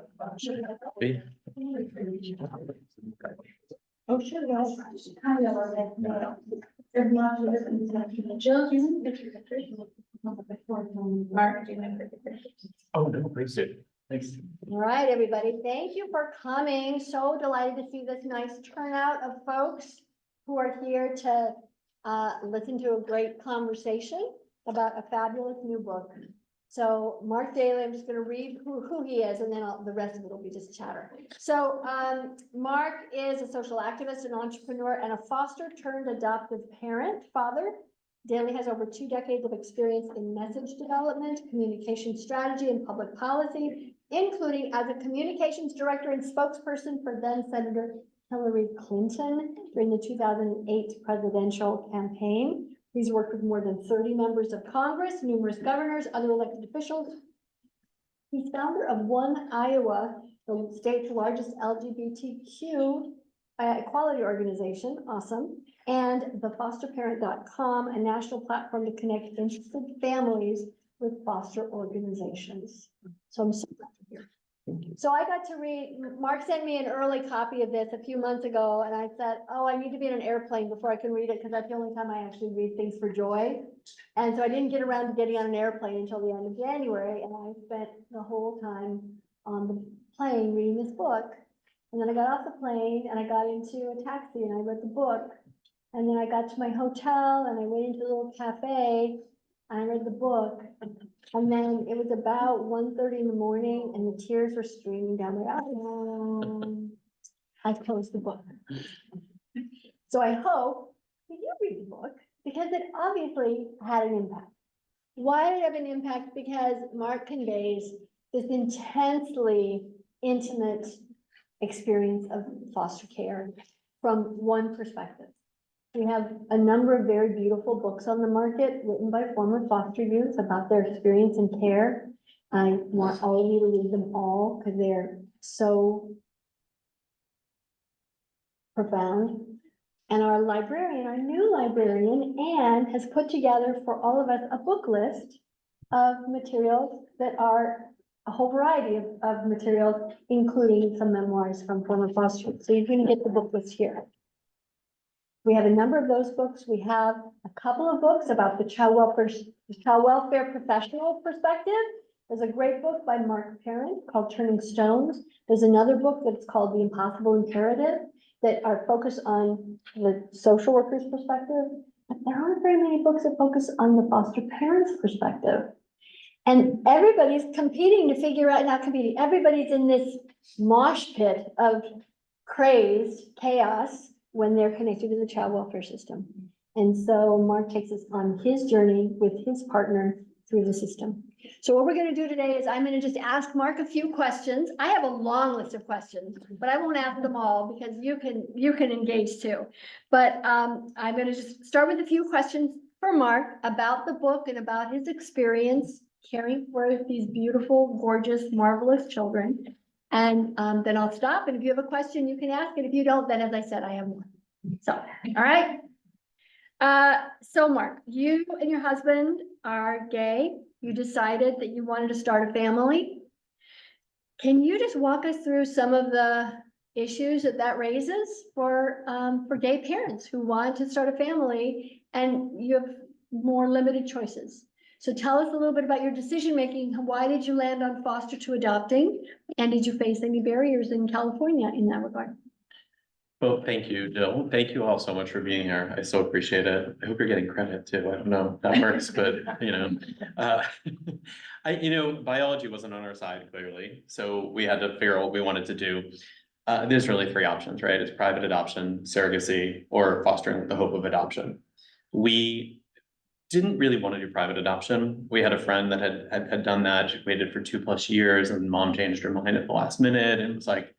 Oh, sure. Well, Jill, do you want to get your pictures? Mark, do you want to get your pictures? Oh, no, please do. Thanks. All right, everybody, thank you for coming. So delighted to see this nice turnout of folks who are here to listen to a great conversation about a fabulous new book. So Mark Daley, I'm just going to read who he is, and then the rest of it will be just chatter. So Mark is a social activist, an entrepreneur, and a foster turned adoptive father. Daley has over 2 decades of experience in message development, communication strategy, and public policy, including as a communications director and spokesperson for then Senator Hillary Clinton during the 2008 presidential campaign. He's worked with more than 30 members of Congress, numerous governors, other elected officials. He's founder of One Iowa, the state's largest LGBTQ equality organization, awesome, and thefosterparent.com, a national platform to connect interested families with foster organizations. So I'm so glad you're here. So I got to read, Mark sent me an early copy of this a few months ago, and I said, oh, I need to be in an airplane before I can read it, because that's the only time I actually read things for joy. And so I didn't get around to getting on an airplane until the end of January, and I spent the whole time on the plane reading this book. And then I got off the plane and I got into a taxi and I read the book. And then I got to my hotel and I went into a little cafe and I read the book. And then it was about 1:30 in the morning and the tears were streaming down my eyes. I closed the book. So I hope that you read the book, because it obviously had an impact. Why did it have an impact? Because Mark conveys this intensely intimate experience of foster care from one perspective. We have a number of very beautiful books on the market written by former foster youth about their experience in care. I want all of you to read them all because they're so profound. And our librarian, our new librarian, Anne, has put together for all of us a book list of materials that are a whole variety of materials, including some memoirs from former foster youth. So you're going to get the book list here. We have a number of those books. We have a couple of books about the child welfare professional perspective. There's a great book by Mark Parent called Turning Stones. There's another book that's called The Impossible Imperative that are focused on the social worker's perspective. But there aren't very many books that focus on the foster parent's perspective. And everybody's competing to figure out, not competing, everybody's in this mosh pit of crazed chaos when they're connected to the child welfare system. And so Mark takes us on his journey with his partner through the system. So what we're going to do today is I'm going to just ask Mark a few questions. I have a long list of questions, but I won't ask them all because you can engage too. But I'm going to just start with a few questions for Mark about the book and about his experience caring for these beautiful, gorgeous, marvelous children. And then I'll stop. And if you have a question, you can ask. And if you don't, then as I said, I have one. So, all right. So Mark, you and your husband are gay. You decided that you wanted to start a family. Can you just walk us through some of the issues that raises for gay parents who want to start a family and you have more limited choices? So tell us a little bit about your decision-making. Why did you land on foster to adopting? And did you face any barriers in California in that regard? Well, thank you, Jill. Thank you all so much for being here. I so appreciate it. I hope you're getting credit too. I don't know if that works, but biology wasn't on our side clearly. So we had to figure out what we wanted to do. There's really 3 options, right? It's private adoption, surrogacy, or fostering with the hope of adoption. We didn't really want to do private adoption. We had a friend that had done that. She waited for 2+ years and mom changed her mind at the last minute. And it was like,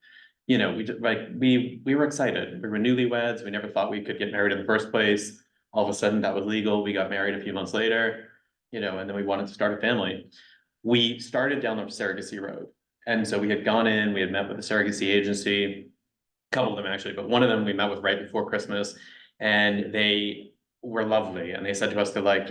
we were excited. We were newlyweds. We never thought we could get married in the first place. All of a sudden that was legal. We got married a few months later, and then we wanted to start a family. We started down the surrogacy road. And so we had gone in, we had met with a surrogacy agency, a couple of them actually, but one of them we met with right before Christmas, and they were lovely. And they said to us, they're like,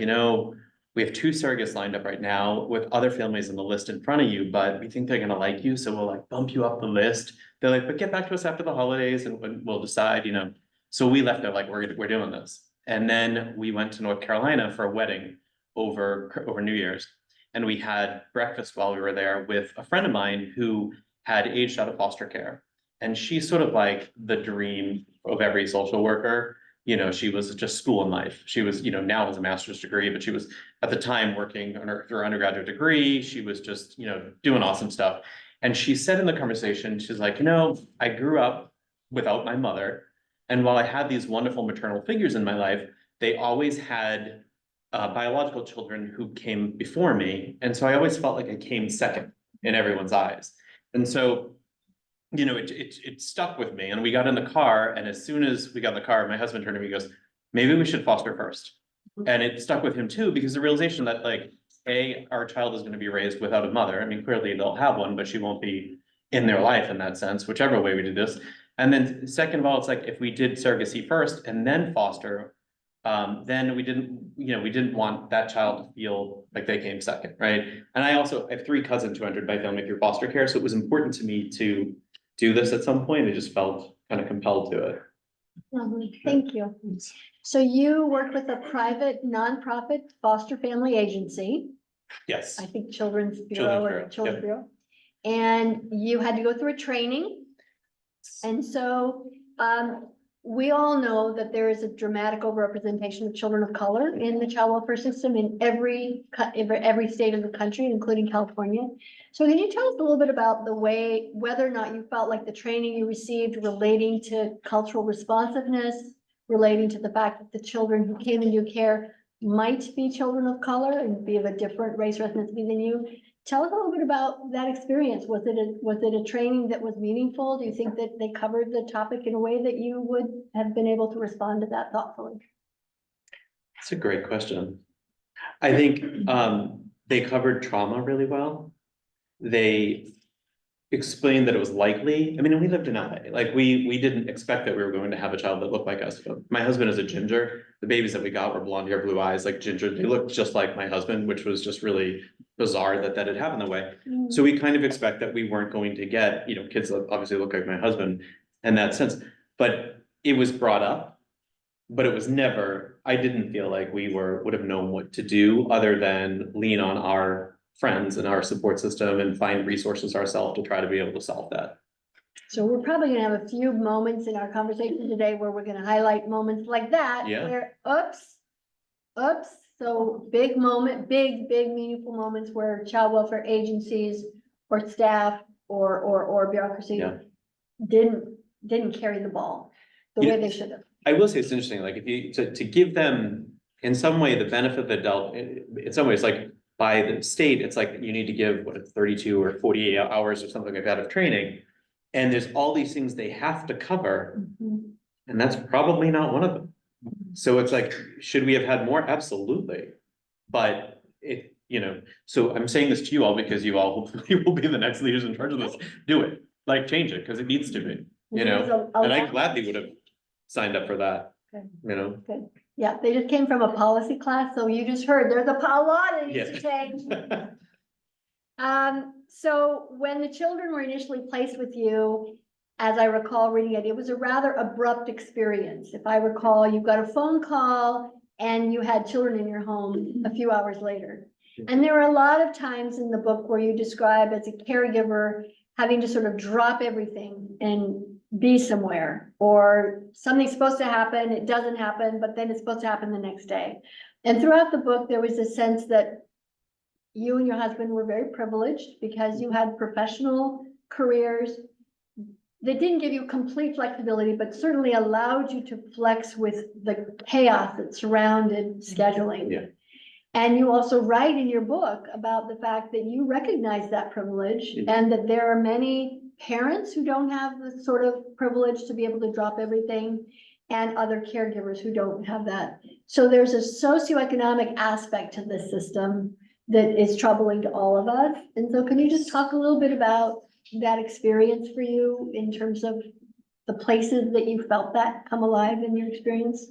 We have 2 surrogates lined up right now with other families on the list in front of you, but we think they're gonna like you, so we'll like bump you up the list. They're like, but get back to us after the holidays and we'll decide, you know. So we left there like, we're doing this. And then we went to North Carolina for a wedding over New Year's. And we had breakfast while we were there with a friend of mine who had aged out of foster care. And she's sort of like the dream of every social worker. You know, she was just school in life. She was, you know, now has a master's degree, but she was at the time working on her undergraduate degree. She was just, you know, doing awesome stuff. And she said in the conversation, she's like, you know, I grew up without my mother. And while I had these wonderful maternal figures in my life, they always had biological children who came before me. And so I always felt like I came second in everyone's eyes. And so, you know, it stuck with me. And we got in the car, and as soon as we got in the car, my husband turned to me and goes, maybe we should foster first. And it stuck with him too, because the realization that like, our child is going to be raised without a mother. I mean, clearly they'll have one, but she won't be in their life in that sense, whichever way we do this. And then second of all, it's like, if we did surrogacy first and then foster, then we didn't want that child to feel like they came second, right? And I have 3 cousins who entered my family through foster care, so it was important to me to do this at some point. I just felt kind of compelled to it. Lovely, thank you. So you work with a private nonprofit foster family agency, Yes, I think Children's Bureau Children's or Bureau, Children's yep. Bureau. And you had to go through a training. And so, we all know that there is a dramatic overrepresentation of children of color in the child welfare system in every state of the country, including California. So can you tell us a little bit about whether or not you felt like the training you received relating to cultural responsiveness, relating to the fact that the children who came into your care might be children of color and be of a different race or ethnicity than you? Tell us a little bit about that experience. Was it a training that was meaningful? Do you think that they covered the topic in a way that you would have been able to respond to that thoughtfully? that's a great question. I think they covered trauma really well. They explained that it was likely. I mean, we lived in LA. Like we didn't expect that we were going to have a child that looked like us. My husband is a ginger. The babies that we got were blonde hair, blue eyes, like ginger. They looked just like my husband, which was just really bizarre that had happened that way. So we kind of expect that we weren't going to get, you know, kids that obviously look like my husband in that sense. But it was brought up, but it was never, I didn't feel like we would have known what to do other than lean on our friends and our support system and find resources ourselves to try to be able to solve that. So we're probably gonna have a few moments in our conversation today where we're gonna highlight moments like that. Yeah. Where, oops. So big moment, big meaningful moments where child welfare agencies or staff or bureaucracy Yeah. didn't carry the ball the way they should have. I will say it's interesting, like if you, to give them in some way the benefit of the doubt, in some ways, like by the state, it's like you need to give 32 or 48 hours or something like that of training. And there's all these things they have to cover, and that's probably not one of them. So it's like, should we have had more? Absolutely. But it, you know, so I'm saying this to you all because you all hopefully will be the next leaders in charge of this. Do it, like change it, because it needs to be, you know, and I gladly would have signed up for that, you know. Good. Yeah, they just came from a policy class, so you just heard there's a law that needs to change. So when the children were initially placed with you, as I recall reading it, it was a rather abrupt experience. If I recall, you got a phone call and you had children in your home a few hours later. And there are a lot of times in the book where you describe as a caregiver having to sort of drop everything and be somewhere, or something's supposed to happen, it doesn't happen, but then it's supposed to happen the next day. And throughout the book, there was a sense that you and your husband were very privileged because you had professional careers that didn't give you complete flexibility, but certainly allowed you to flex with the chaos that surrounded scheduling. Yeah. And you also write in your book about the fact that you recognize that privilege and that there are many parents who don't have the sort of privilege to be able to drop everything, and other caregivers who don't have that. So there's a socioeconomic aspect to this system that is troubling to all of us. And so can you just talk a little bit about that experience for you in terms of the places that you felt that come alive in your experience?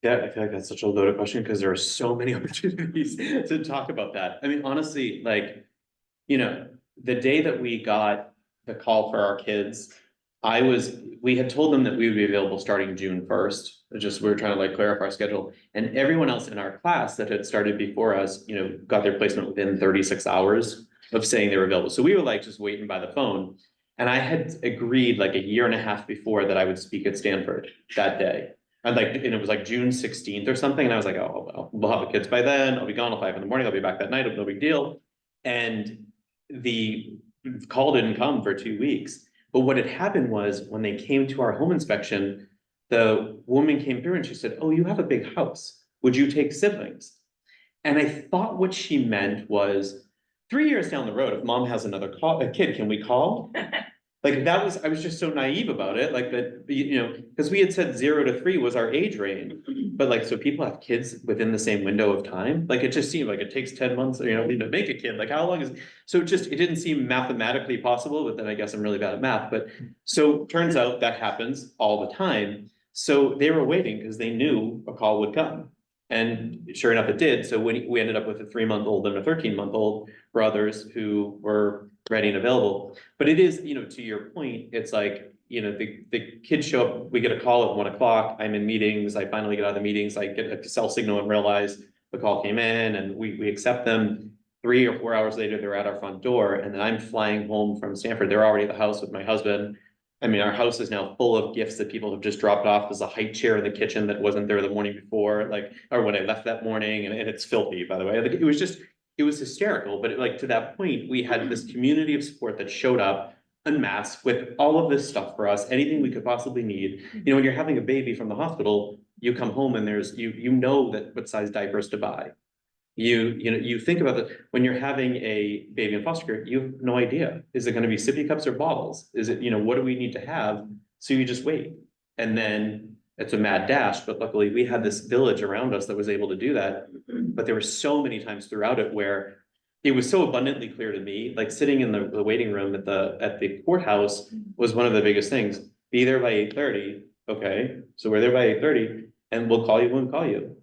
I feel like that's such a loaded question because there are so many opportunities to talk about that. I mean, honestly, like, you know, the day that we got the call for our kids, we had told them that we would be available starting June 1st. Just we were trying to like clarify our schedule, and everyone else in our class that had started before us, you know, got their placement within 36 hours of saying they were available. So we were like just waiting by the phone. And I had agreed like a year and a half before that I would speak at Stanford that day. And it was like June 16th or something. And I was like, oh, well, we'll have the kids by then. I'll be gone at 5 a.m. I'll be back that night. No big deal. And the call didn't come for 2 weeks. But what had happened was when they came to our home inspection, the woman came through and she said, oh, you have a big house. Would you take siblings? And I thought what she meant was 3 years down the road, if mom has a kid, can we call? Like I was just so naive about it, like that, you know, because we had said 0 to 3 was our age range. But like, so people have kids within the same window of time, like it just seemed like it takes 10 months, you know, to make a kid, like how long is, so it didn't seem mathematically possible, but then I guess I'm really bad at math, but so turns out that happens all the time. So they were waiting because they knew a call would come. And sure enough, it did. So we ended up with a 3-month-old and a 13-month-old brothers who were ready and available. But it is, you know, to your point, it's like, you know, the kids show up, we get a call at 1 o'clock, I'm in meetings, I finally get out of the meetings, I get a cell signal and realize the call came in and we accept them. 3 or 4 hours later, they're at our front door, and then I'm flying home from Stanford. They're already at the house with my husband. I mean, our house is now full of gifts that people have just dropped off. There's a high chair in the kitchen that wasn't there the morning before, like, or when I left that morning, and it's filthy, by the way. Like, it was hysterical, but like to that point, we had this community of support that showed up en masse with all of this stuff for us, anything we could possibly need. You know, when you're having a baby from the hospital, you come home and there's, you know that what size diapers to buy. You know, you think about that when you're having a baby in foster care, you have no idea. Is it going to be sippy cups or bottles? Is it, you know, what do we need to have? So you just wait. And then it's a mad dash, but luckily we had this village around us that was able to do that. But there were so many times throughout it where it was so abundantly clear to me, like sitting in the waiting room at the courthouse was one of the biggest things. Be there by 8:30. Okay, so we're there by 8:30 and we'll call you when we call you.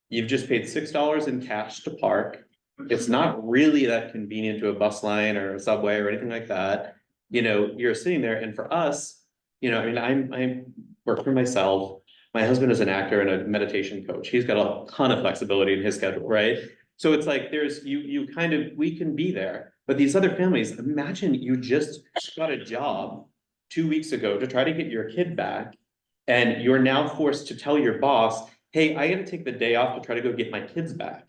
You've just paid $6 in cash to park. It's not really that convenient to a bus line or a subway or anything like that. You know, you're sitting there, and for us, you know, I mean, I'm work for myself. My husband is an actor and a meditation coach. He's got a ton of flexibility in his schedule, right? So it's like you kind of, we can be there. But these other families, imagine you just got a job 2 weeks ago to try to get your kid back, and you're now forced to tell your boss, hey, I gotta take the day off to try to go get my kids back.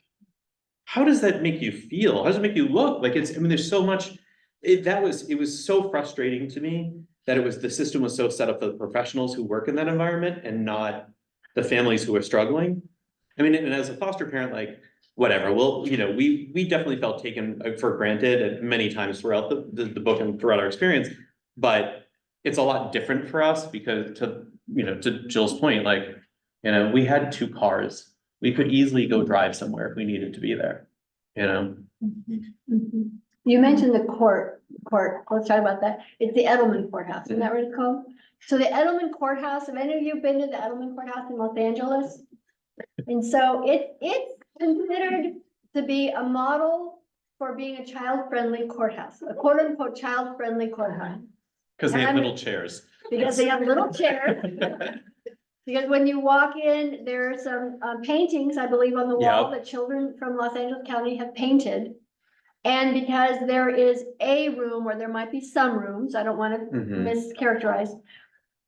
How does that make you feel? How does it make you look? Like I mean, there's so much, it was so frustrating to me that the system was so set up for the professionals who work in that environment and not the families who are struggling. I mean, and as a foster parent, like, whatever, well, you know, we definitely felt taken for granted at many times throughout the book and throughout our experience, but it's a lot different for us because to Jill's point, like, you know, we had 2 cars. We could easily go drive somewhere if we needed to be there, you know? You mentioned the court, let's talk about that. It's the Edelman Courthouse, isn't that what it's called? So the Edelman Courthouse, have any of you been to the Edelman Courthouse in Los Angeles? And so it's considered to be a model for being a child-friendly courthouse, a quote-unquote child-friendly courthouse. Because they have little chairs. Because they have little chairs. Because when you walk in, there are some paintings, I believe, on the wall that children from Los Angeles County have painted. And because there is a room, or there might be some rooms, I don't want to mischaracterize,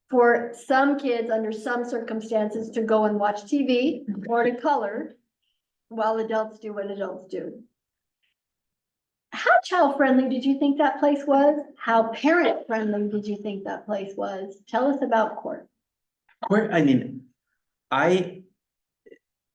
for some kids under some circumstances to go and watch TV or to color while adults do what adults do. How child-friendly did you think that place was? How parent-friendly did you think that place was? Tell us about court. I mean,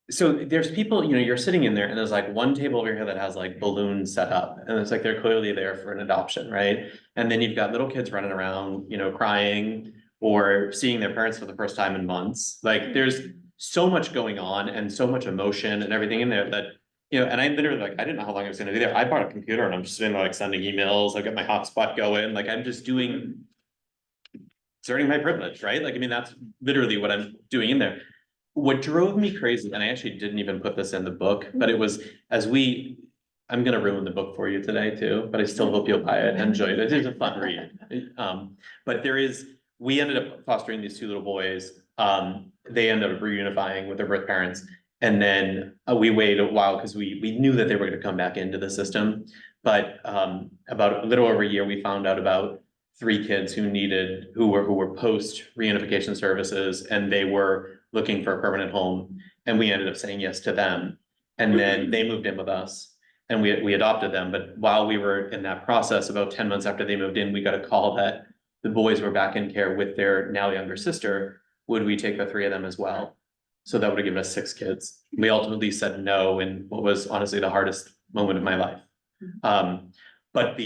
so there's people, you know, you're sitting in there and there's like one table over here that has like balloons set up, and it's like they're clearly there for an adoption, right? And then you've got little kids running around, you know, crying or seeing their parents for the first time in months. Like there's so much going on and so much emotion and everything in there that, you know, and I literally, like, I didn't know how long I was gonna be there. I bought a computer and I'm just sitting there like sending emails. I've got my hotspot going, like I'm just exerting my privilege, right? Like, I mean, that's literally what I'm doing in there. what drove me crazy, and I actually didn't even put this in the book, but it was I'm gonna ruin the book for you today too, but I still hope you'll buy it and enjoy it. It is a fun read. But we ended up fostering these two little boys. They ended up reunifying with their birth parents. And then we waited a while because we knew that they were gonna come back into the system. But about a little over a year, we found out about 3 kids who were post reunification services, and they were looking for a permanent home. And we ended up saying yes to them. And then they moved in with us and we adopted them. But while we were in that process, about 10 months after they moved in, we got a call that the boys were back in care with their now younger sister. Would we take the 3 of them as well? So that would have given us 6 kids. We ultimately said no in what was honestly the hardest moment of my life. But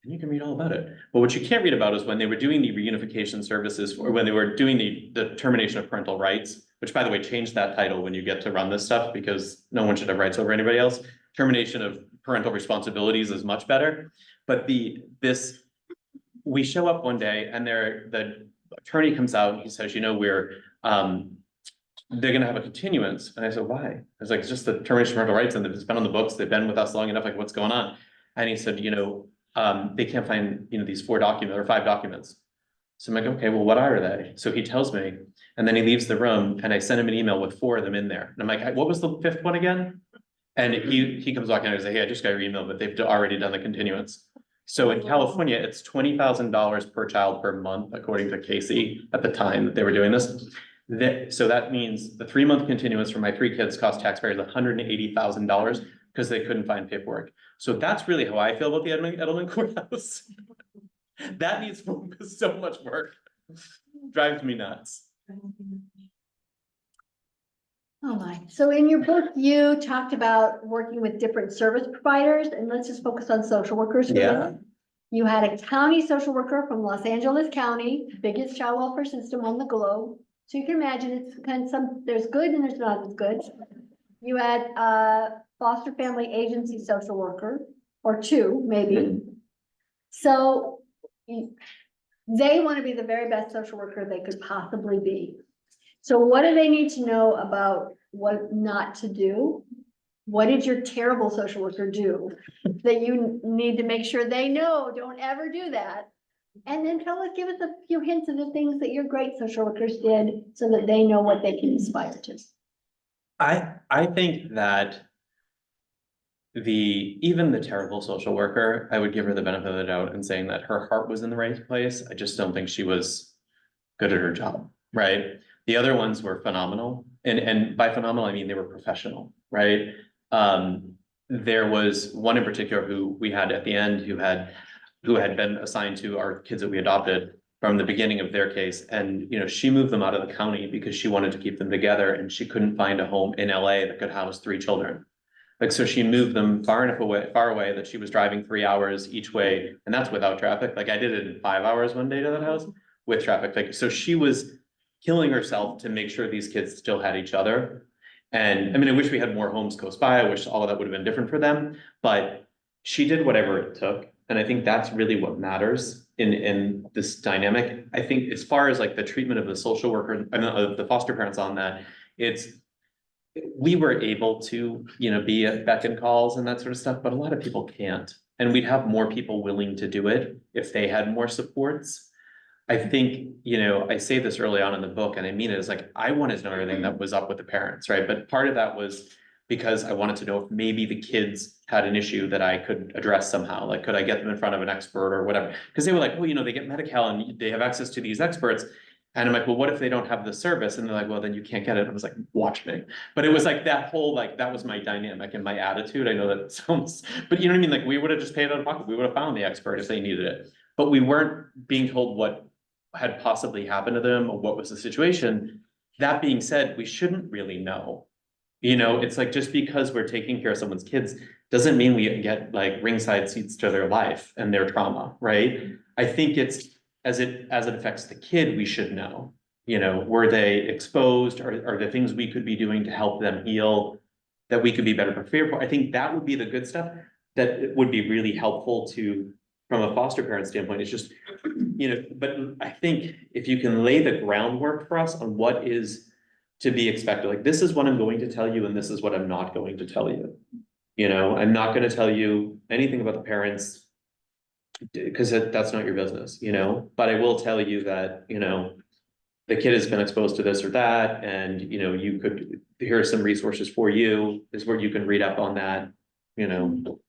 and you can read all about it. But what you can't read about is when they were doing the reunification services, or when they were doing the termination of parental rights, which by the way, changed that title when you get to run this stuff, because no one should have rights over anybody else. Termination of parental responsibilities is much better. But we show up one day and the attorney comes out and he says, they're gonna have a continuance. And I said, why? I was like, it's just the termination of parental rights, and it's been on the books, they've been with us long enough, like what's going on? And he said, they can't find, these 4 documents or 5 documents. So I'm like, okay, well, what are they? So he tells me, and then he leaves the room, and I send him an email with 4 of them in there. And I'm like, what was the 5th one again? And he comes walking out and says, hey, I just got your email, but they've already done the continuance. So in California, it's $20,000 per child per month, according to Casey at the time that they were doing this. So that means the 3-month continuance for my 3 kids cost taxpayers $180,000 because they couldn't find paperwork. So that's really how I feel about the Edelman courthouse. That needs so much work. Drives me nuts. Oh my, so in your book, you talked about working with different service providers, and let's just focus on social workers for a minute. You had a county social worker from Los Angeles County, biggest child welfare system on the globe. So you can imagine it's kind of there's good and there's not as good. You had a foster family agency social worker, or 2, maybe. So they want to be the very best social worker they could possibly be. So what do they need to know about what not to do? What did your terrible social worker do that you need to make sure they know? Don't ever do that. And then give us a few hints of the things that your great social workers did so that they know what they can aspire to. I think that even the terrible social worker, I would give her the benefit of the doubt in saying that her heart was in the right place. I just don't think she was good at her job, right? The other ones were phenomenal. And by phenomenal, I mean, they were professional, right? There was one in particular who we had at the end who had been assigned to our kids that we adopted from the beginning of their case. And, she moved them out of the county because she wanted to keep them together, and she couldn't find a home in LA that could house 3 children. So she moved them far away that she was driving 3 hours each way. And that's without traffic. Like I did it in 5 hours one day to that house with traffic. So she was killing herself to make sure these kids still had each other. And I mean, I wish we had more homes close by. I wish all of that would have been different for them, but she did whatever it took. And I think that's really what matters in this dynamic. I think as far as like the treatment of the social worker, of the foster parents on that, we were able to, be at beck and calls and that sort of stuff, but a lot of people can't. And we'd have more people willing to do it if they had more supports. I think, I say this early on in the book, and I mean it, is like, I wanted to know everything that was up with the parents, right? But part of that was because I wanted to know if maybe the kids had an issue that I could address somehow. Like, could I get them in front of an expert or whatever? Because they were like, well, they get Medi-Cal and they have access to these experts. And I'm like, well, what if they don't have the service? And they're like, well, then you can't get it. I was like, watch me. But it was like that whole, that was my dynamic and my attitude. I know that sounds, but you know what I mean? Like, we would have just paid out of pocket. We would have found the expert if they needed it. But we weren't being told what had possibly happened to them or what was the situation. That being said, we shouldn't really know. It's like, just because we're taking care of someone's kids doesn't mean we get like ringside seats to their life and their trauma, right? I think it's as it affects the kid, we should know. Were they exposed, or are there things we could be doing to help them heal that we could be better prepared for? I think that would be the good stuff that would be really helpful from a foster parent standpoint. It's just, but I think if you can lay the groundwork for us on what is to be expected, like, this is what I'm going to tell you, and this is what I'm not going to tell you. You know, I'm not gonna tell you anything about the parents, because that's not your business, you know, but I will tell you that, you know, the kid has been exposed to this or that, and, you know, here are some resources for you, is where you can read up on that, you know,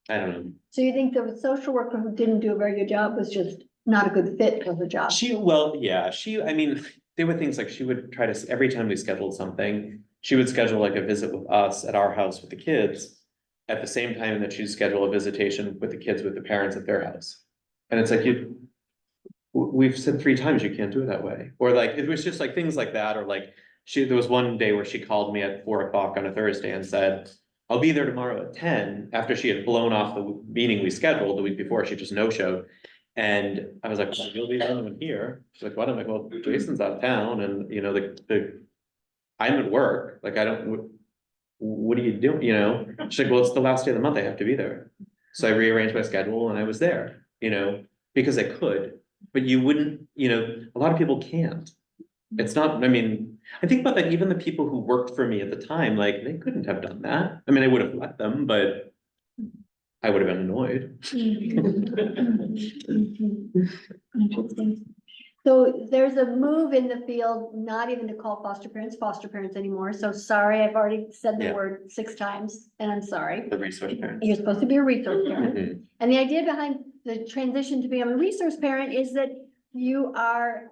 I don't know. So you think the social worker who didn't do a very good job was just not a good fit for the job? I mean, there were things like she would try to, every time we scheduled something, she would schedule like a visit with us at our house with the kids at the same time that she'd schedule a visitation with the kids with the parents at their house. And it's like, we've said 3 times you can't do it that way. Or like, it was just like things like that, or like, there was one day where she called me at 4 o'clock on a Thursday and said, I'll be there tomorrow at 10, after she had blown off the meeting we scheduled the week before. She just no-showed. And I was like, well, you'll be the only one here. She's like, what? I'm like, well, Jason's out of town, and you know, I'm at work, like, I don't, what do you do, you know? She's like, well, it's the last day of the month, I have to be there. So I rearranged my schedule and I was there, you know, because I could, but you wouldn't, you know, a lot of people can't. It's not, I mean, I think about that, even the people who worked for me at the time, like, they couldn't have done that. I mean, I would have let them, but I would have been annoyed. Interesting. So there's a move in the field, not even to call foster parents anymore. So sorry, I've already said the Yeah. word 6 times, and I'm sorry. The resource parents. You're supposed to be a resource parent. Mhm. And the idea behind the transition to become a resource parent is that you are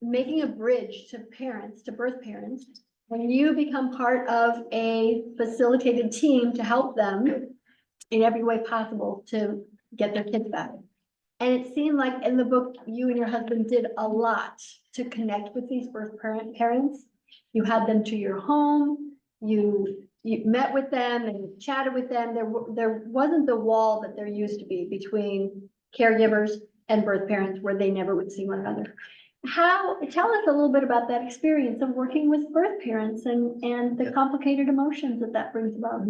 making a bridge to parents, to birth parents, when you become part of a facilitated team to help them in every way possible to get their kids back. And it seemed like in the book, you and your husband did a lot to connect with these birth parents. You had them to your home, you met with them and chatted with them. There wasn't the wall that there used to be between caregivers and birth parents where they never would see one another. Tell us a little bit about that experience of working with birth parents and the complicated emotions that brings about.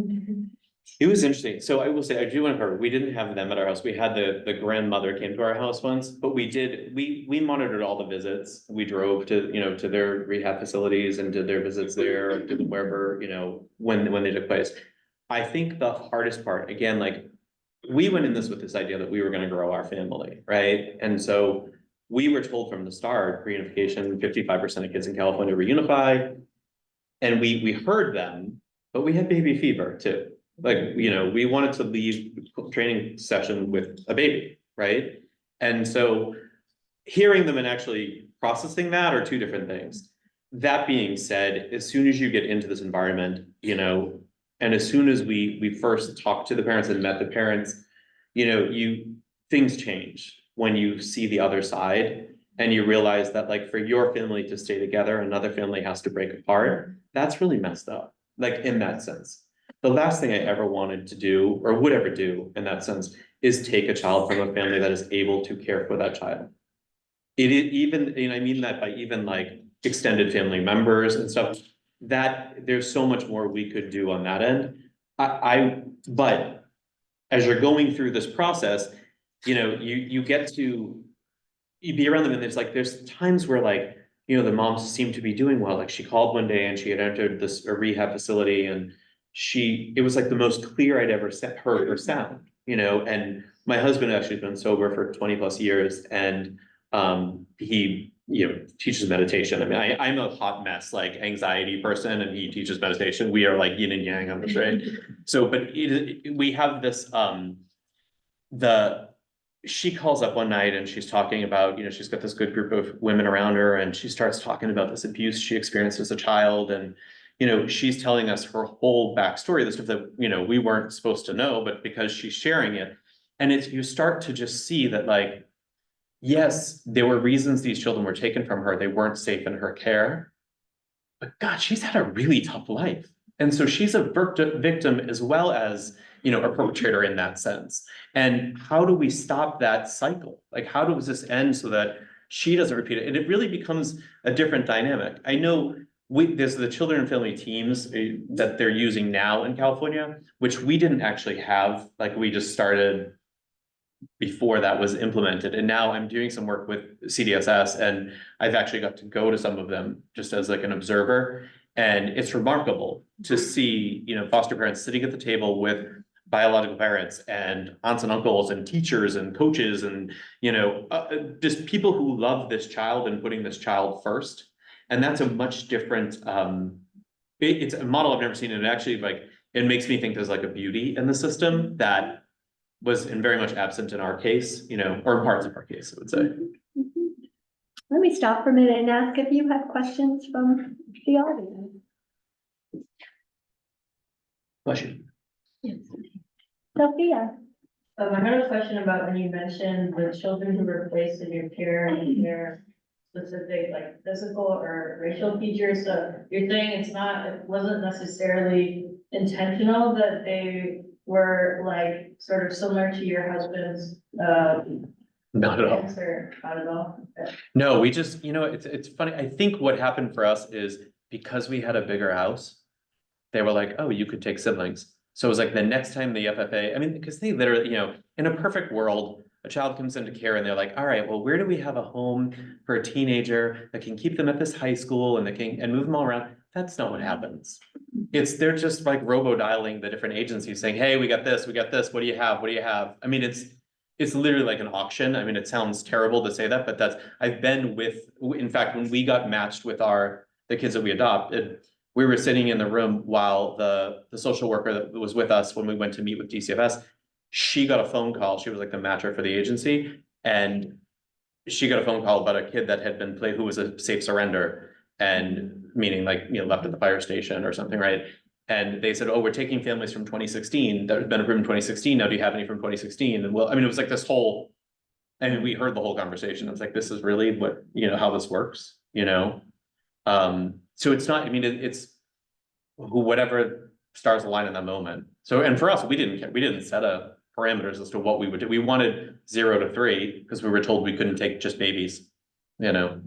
It was interesting. So I will say, I do want to cover, we didn't have them at our house. We had the grandmother came to our house once, but we monitored all the visits. We drove to, you know, to their rehab facilities and did their visits there, did wherever, you know, when they took place. I think the hardest part, again, like, we went in this with this idea that we were going to grow our family, right? And so we were told from the start, reunification, 55% of kids in California reunify. And we heard them, but we had baby fever too. Like, you know, we wanted to leave the training session with a baby, right? And so hearing them and actually processing that are 2 different things. That being said, as soon as you get into this environment, you know, and as soon as we first talked to the parents and met the parents, you know, things change when you see the other side and you realize that, like, for your family to stay together, another family has to break apart. That's really messed up, like, in that sense. The last thing I ever wanted to do, or would ever do in that sense, is take a child from a family that is able to care for that child. It is even, and I mean that by even like extended family members and stuff, that there's so much more we could do on that end. But as you're going through this process, you know, you get to, you be around them, and there's times where, like, you know, the moms seem to be doing well. Like, she called one day and she had entered a rehab facility, and it was like the most clear I'd ever heard her sound, you know. And my husband actually has been sober for 20+ years, and he, you know, teaches meditation. I mean, I'm a hot mess, like, anxiety person, and he teaches meditation. We are like yin and yang on this, right? So, but we have this, she calls up one night and she's talking about, you know, she's got this good group of women around her, and she starts talking about this abuse she experienced as a child. And, you know, she's telling us her whole backstory, the stuff that, you know, we weren't supposed to know, but because she's sharing it. And you start to just see that, like, yes, there were reasons these children were taken from her. They weren't safe in her care, but God, she's had a really tough life. And so she's a victim as well as, you know, a perpetrator in that sense. And how do we stop that cycle? Like, how does this end so that she doesn't repeat it? And it really becomes a different dynamic. I know there's the children and family teams that they're using now in California, which we didn't actually have. Like, we just started before that was implemented. And now I'm doing some work with CDSS, and I've actually got to go to some of them just as like an observer. And it's remarkable to see, you know, foster parents sitting at the table with biological parents and aunts and uncles and teachers and coaches and, you know, just people who love this child and putting this child first. And that's a much different, it's a model I've never seen. And actually, like, it makes me think there's like a beauty in the system that was very much absent in our case, you know, or parts of our case, I would say. Let me stop for a minute and ask if you have questions from the audience. Question. Sophia. I had a question about when you mentioned the children who were placed in your care and their specific like physical or racial features. So you're saying it wasn't necessarily intentional that they were like sort of similar to your husband's Not at all. cancer, not at all. Okay. No, we just, you know, it's funny. I think what happened for us is because we had a bigger house, they were like, oh, you could take siblings. So it was like the next time the FFA, I mean, because they literally, you know, in a perfect world, a child comes into care and they're like, all right, well, where do we have a home for a teenager that can keep them at this high school and they can, and move them all around? That's not what happens. They're just like robo-dialing the different agencies saying, hey, we got this, what do you have? What do you have? I mean, it's literally like an auction. I mean, it sounds terrible to say that, but I've been with, in fact, when we got matched with the kids that we adopted, we were sitting in the room while the social worker that was with us when we went to meet with DCFS, she got a phone call. She was like the matcher for the agency. And she got a phone call about a kid that had been played, who was a safe surrender, and meaning like, you know, left at the fire station or something, right? And they said, oh, we're taking families from 2016 that had been approved in 2016. Now, do you have any from 2016? And well, I mean, it was like this whole, I mean, we heard the whole conversation. It's like, this is really what, you know, how this works, you know? So it's not, I mean, it's whatever stars align in that moment. So, and for us, we didn't care. We didn't set a parameters as to what we would do. We wanted 0 to 3 because we were told we couldn't take just babies, you know?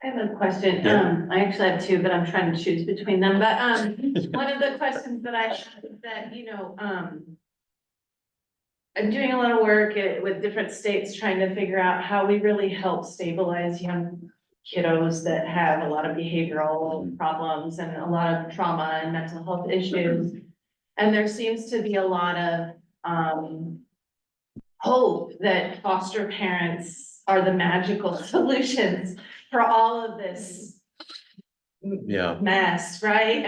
I have a question. Yeah. I actually have two, but I'm trying to choose between them. But one of the questions that I have is that, you know, I'm doing a lot of work with different states trying to figure out how we really help stabilize young kiddos that have a lot of behavioral problems and a lot of trauma and mental health issues. And there seems to be a lot of hope that foster parents are the magical solutions for all of this mess, right?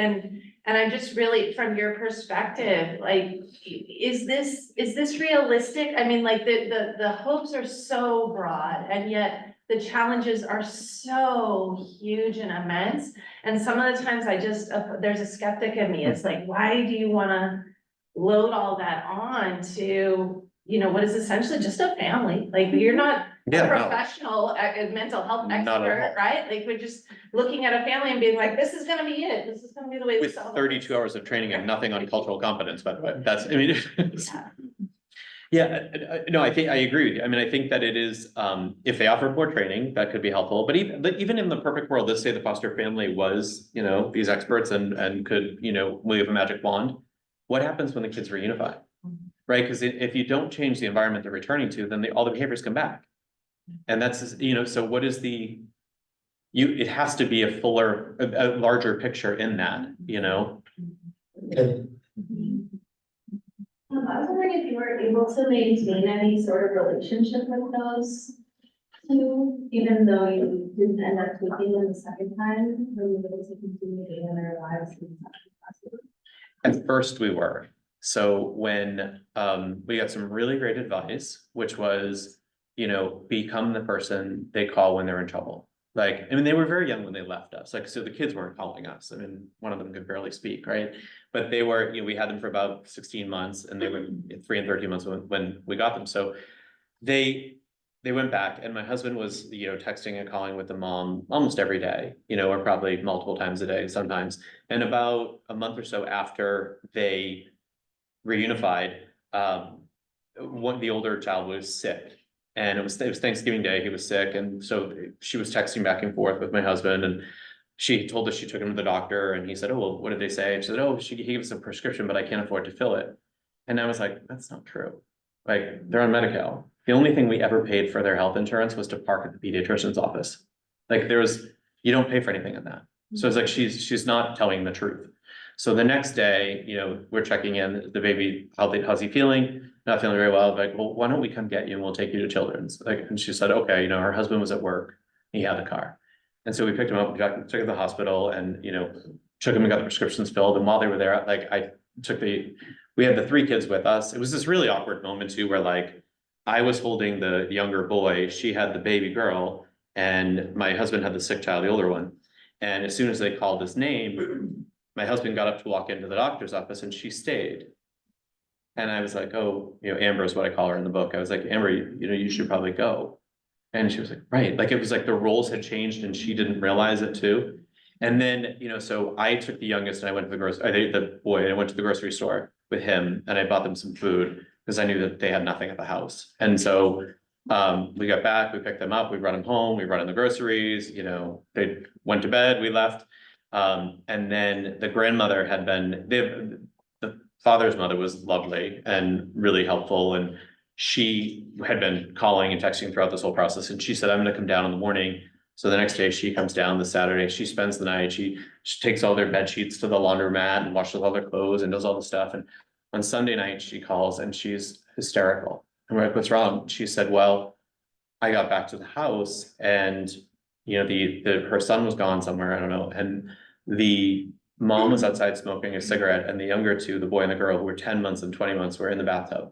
And I'm just really, from your perspective, like, is this realistic? I mean, like, the hopes are so broad, and yet the challenges are so huge and immense. And some of the times there's a skeptic in me. It's like, why do you wanna load all that on to, you know, what is essentially just a family? Like, you're not a professional, a mental health expert, right? Like, we're just looking at a family and being like, this is gonna be it. This is gonna be the way. With 32 hours of training and nothing on cultural competence, by the way. That's, I mean, no, I think I agree with you. I mean, I think that it is, if they offer more training, that could be helpful. But even in the perfect world, let's say the foster family was, you know, these experts and could, you know, wave a magic wand. What happens when the kids reunify? Right? Because if you don't change the environment they're returning to, then all the behaviors come back. And that's, you know, so what is it has to be a larger picture in that, you know? I was wondering if you were able to maintain any sort of relationship with those two, even though you didn't end up taking them the second time, were you able to continue being in their lives? At first we were. So when we got some really great advice, which was, you know, become the person they call when they're in trouble. Like, I mean, they were very young when they left us. Like, so the kids weren't calling us. I mean, one of them could barely speak, right? But they were, you know, we had them for about 16 months and they were 3 and 13 months when we got them. So they went back, and my husband was, you know, texting and calling with the mom almost every day, you know, or probably multiple times a day sometimes. And about a month or so after they reunified, the older child was sick. And it was Thanksgiving Day, he was sick, and so she was texting back and forth with my husband, and she told us she took him to the doctor, and he said, oh, well, what did they say? And she said, oh, he gave us a prescription, but I can't afford to fill it. And I was like, that's not true. Like, they're on Medi-Cal. The only thing we ever paid for their health insurance was to park at the pediatrician's office. Like, you don't pay for anything in that. So it's like, she's not telling the truth. So the next day, we're checking in, the baby, how's he feeling? Not feeling very well. Like, well, why don't we come get you and we'll take you to Children's? Like, and she said, okay, her husband was at work. He had the car. And so we picked him up, took him to the hospital and, took him and got the prescriptions filled. And while they were there, like, we had the 3 kids with us. It was this really awkward moment too, where like, I was holding the younger boy, she had the baby girl, and my husband had the sick child, the older one. And as soon as they called his name, my husband got up to walk into the doctor's office and she stayed. And I was like, oh, Amber is what I call her in the book. I was like, Amber, you should probably go. And she was like, right. Like, it was like the roles had changed and she didn't realize it too. And then, so I took the youngest and I went to the boy, and I went to the grocery store with him and I bought them some food because I knew that they had nothing at the house. And so we got back, we picked them up, we brought them home, we brought in the groceries, they went to bed, we left. And then the grandmother the father's mother was lovely and really helpful. And she had been calling and texting throughout this whole process. And she said, I'm gonna come down in the morning. So the next day she comes down the Saturday, she spends the night, she takes all their bed sheets to the laundromat and washes all their clothes and does all the stuff. And on Sunday night, she calls and she's hysterical. I'm like, what's wrong? She said, well, I got back to the house and, her son was gone somewhere, I don't know. And the mom was outside smoking a cigarette and the younger 2, the boy and the girl who were 10 months and 20 months were in the bathtub.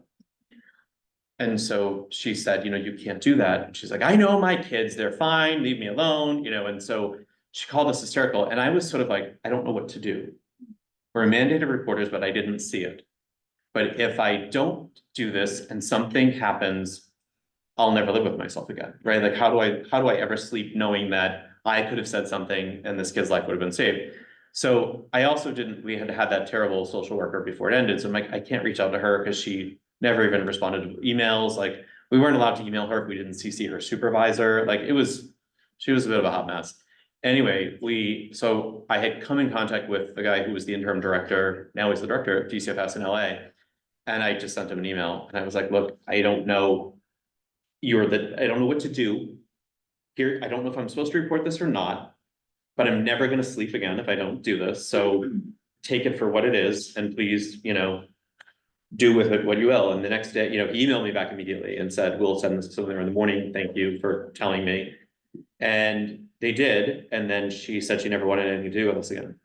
And so she said, you can't do that. And she's like, I know my kids, they're fine, leave me alone, and so she called us hysterical. And I was sort of like, I don't know what to do. We're mandated reporters, but I didn't see it. But if I don't do this and something happens, I'll never live with myself again, right? Like, how do I ever sleep knowing that I could have said something and this kid's life would have been saved? So I also we had had that terrible social worker before it ended. So I'm like, I can't reach out to her because she never even responded to emails. Like, we weren't allowed to email her if we didn't CC her supervisor. Like, she was a bit of a hot mess. Anyway, so I had come in contact with the guy who was the interim director. Now he's the director of DCFS in LA. And I just sent him an email and I was like, look, I don't know what to do here. I don't know if I'm supposed to report this or not, but I'm never going to sleep again if I don't do this. So take it for what it is. And please, do with it what you will. And the next day, he emailed me back immediately and said, we'll send this something in the morning. Thank you for telling me. And they did. And then she said she never wanted anything to do with us again.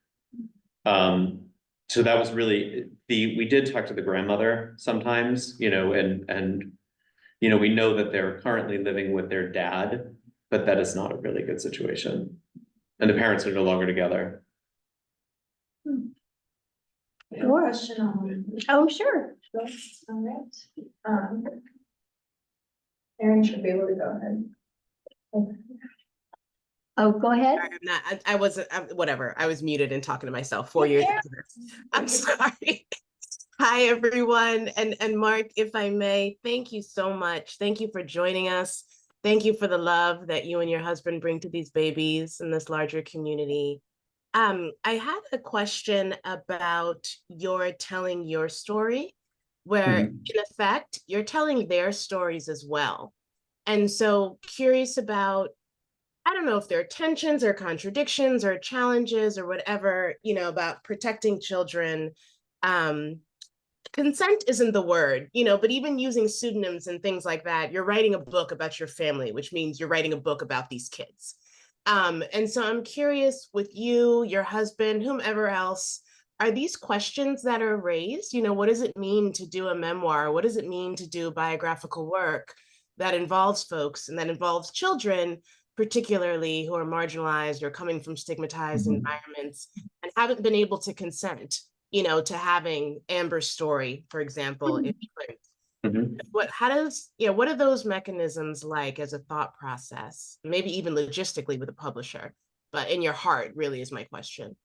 So that was really we did talk to the grandmother sometimes, and we know that they're currently living with their dad, but that is not a really good situation. And the parents are no longer together. Question on. Oh, sure. All right. Erin should be able to go ahead. Oh, go ahead. I'm not, I wasn't, whatever. I was muted and talking to myself 4 years later. I'm sorry. Hi, everyone. And Mark, if I may, thank you so much. Thank you for joining us. Thank you for the love that you and your husband bring to these babies and this larger community. I had a question about your telling your story, where in effect, you're telling their stories as well. And so curious about, I don't know if there are tensions or contradictions or challenges or whatever, about protecting children. Consent isn't the word, but even using pseudonyms and things like that, you're writing a book about your family, which means you're writing a book about these kids. And so I'm curious with you, your husband, whomever else, are these questions that are raised? What does it mean to do a memoir? What does it mean to do biographical work that involves folks and that involves children, particularly who are marginalized or coming from stigmatized environments and haven't been able to consent, to having Amber's story, for example, in print? What are those mechanisms like as a thought process, maybe even logistically with a publisher, but in your heart really is my question.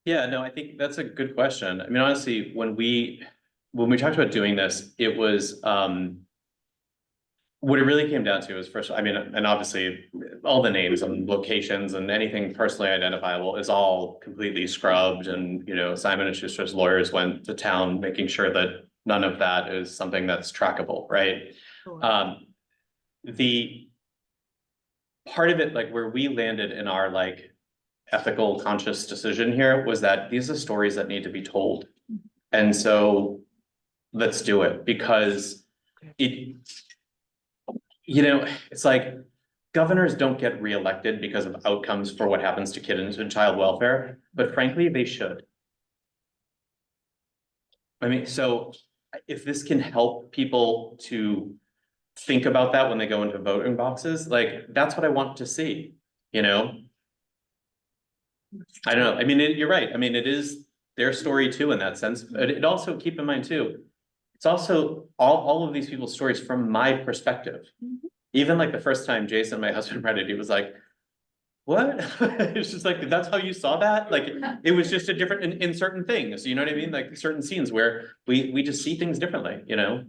Yeah, no, I think that's a good question. I mean, honestly, when we talked about doing this, it was, what it really came down to is first, and obviously all the names and locations and anything personally identifiable is all completely scrubbed. And, Simon and Schuster's lawyers went to town making sure that none of that is something that's trackable, right? Sure. The part of it, like where we landed in our like ethical conscious decision here was that these are stories that need to be told. And so let's do it because it, it's like governors don't get reelected because of outcomes for what happens to kids and child welfare, but frankly, they should. I mean, so if this can help people to think about that when they go into voting boxes, like that's what I want to see, you know? I don't know. I mean, you're right. I mean, it is their story too in that sense, but it also keep in mind too, it's also all of these people's stories from my perspective. Even like the first time Jason, my husband, read it, he was like, what? It's just like, that's how you saw that? Like, it was just a different in certain things, you know what I mean? Like certain scenes where we just see things differently, you know?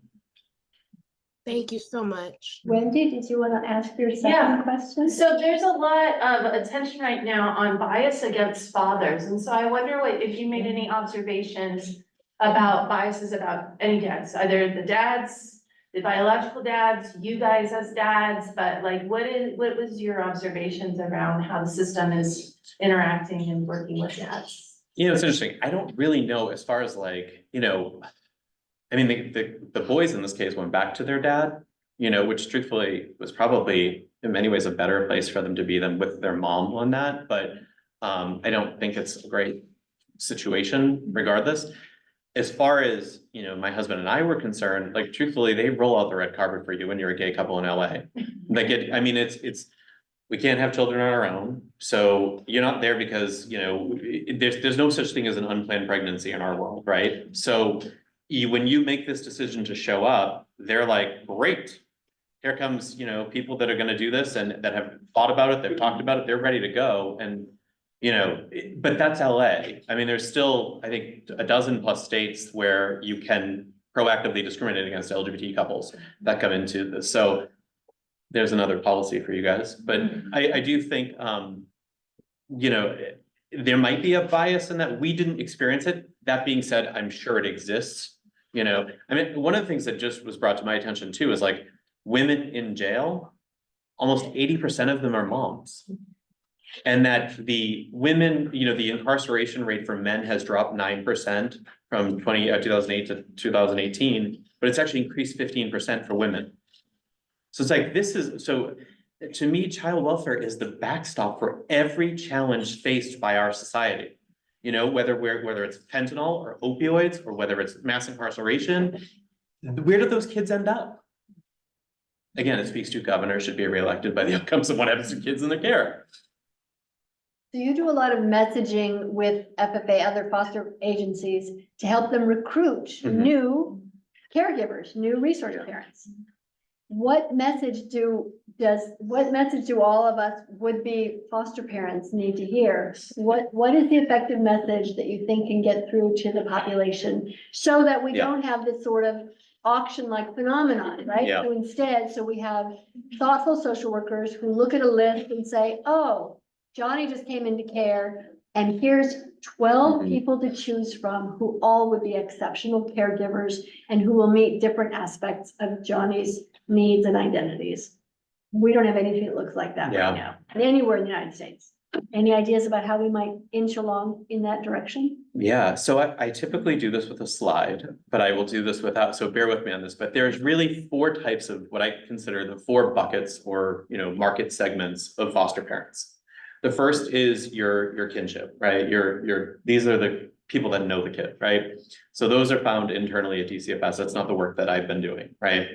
Thank you so much. Wendy, did you want to ask your Yeah. second question? So there's a lot of attention right now on bias against fathers, and so I wonder if you made any observations about biases about any dads, either the dads, the biological dads, you guys as dads, but like what was your observations around how the system is interacting and working with dads? You know, it's interesting. I don't really know as far as like, I mean, the boys in this case went back to their dad, which truthfully was probably in many ways a better place for them to be than with their mom on that. But I don't think it's a great situation regardless. As far as, my husband and I were concerned, like truthfully, they roll out the red carpet for you when you're a gay couple in LA. Like we can't have children on our own. So you're not there because, there's no such thing as an unplanned pregnancy in our world, right? So when you make this decision to show up, they're like, great. Here comes, people that are gonna do this and that have thought about it, they've talked about it, they're ready to go. And, but that's LA. I mean, there's still, I think, a dozen plus states where you can proactively discriminate against LGBT couples that come into this. So there's another policy for you guys. But I do think, there might be a bias in that we didn't experience it. That being said, I'm sure it exists. I mean, one of the things that just was brought to my attention too is like women in jail, almost 80% of them are moms. And that the women, the incarceration rate for men has dropped 9% from 2008 to 2018, but it's actually increased 15% for women. So it's like, to me, child welfare is the backstop for every challenge faced by our society. Whether it's fentanyl or opioids, or whether it's mass incarceration, where do those kids end up? Again, it speaks to governors should be reelected by the outcomes of what happens to kids in their care. So you do a lot of messaging with FFA, other foster agencies, to help them recruit new caregivers, new resource parents. What message do all of us would-be foster parents need to hear? What is the effective message that you think can get through to the population so that we don't have this sort of auction-like phenomenon, right? Yeah. So instead, we have thoughtful social workers who look at a list and say, oh, Johnny just came into care and here's 12 people to choose from who all would be exceptional caregivers and who will meet different aspects of Johnny's needs and identities. We don't have anything that looks like that right now, anywhere in the United States. Any ideas about how we might inch along in that direction? Yeah, so I typically do this with a slide, but I will do this without, so bear with me on this, but there's really 4 types of what I consider the 4 buckets or, market segments of foster parents. The first is your kinship, right? These are the people that know the kid, right? So those are found internally at DCFS. That's not the work that I've been doing, right?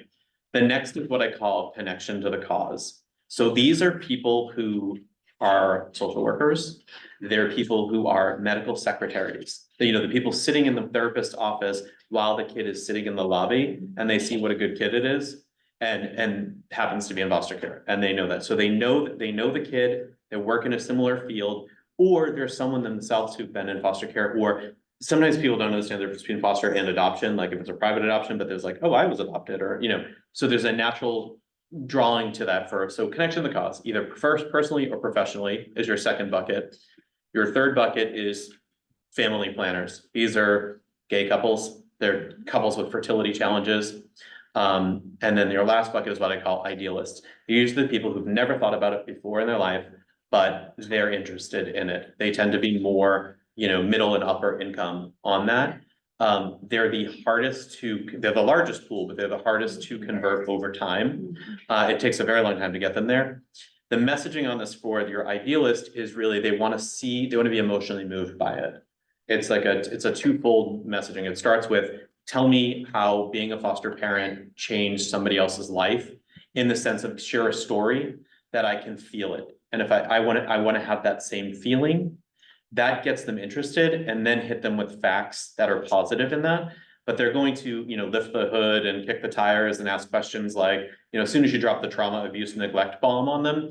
The next is what I call connection to the cause. So these are people who are social workers. They're people who are medical secretaries. The people sitting in the therapist's office while the kid is sitting in the lobby and they see what a good kid it is and happens to be in foster care. And they know that. So they know the kid, they work in a similar field, or there's someone themselves who've been in foster care, or sometimes people don't understand the difference between foster and adoption, like if it's a private adoption, but there's like, oh, I was adopted, or, so there's a natural drawing to that first. So connection to the cause, either first personally or professionally is your second bucket. Your third bucket is family planners. These are gay couples they're couples with fertility challenges. And then your last bucket is what I call idealists. They're usually the people who've never thought about it before in their life, but they're interested in it. They tend to be more, middle and upper income on that. They're the they're the largest pool, but they're the hardest to convert over time. It takes a very long time to get them there. The messaging on this for your idealist is really, they want to be emotionally moved by it. It's a twofold messaging. It starts with, tell me how being a foster parent changed somebody else's life, in the sense of share a story that I can feel it. And if I want to have that same feeling, that gets them interested, and then hit them with facts that are positive in that. But they're going to, lift the hood and kick the tires and ask questions like, as soon as you drop the trauma, abuse, and neglect bomb on them,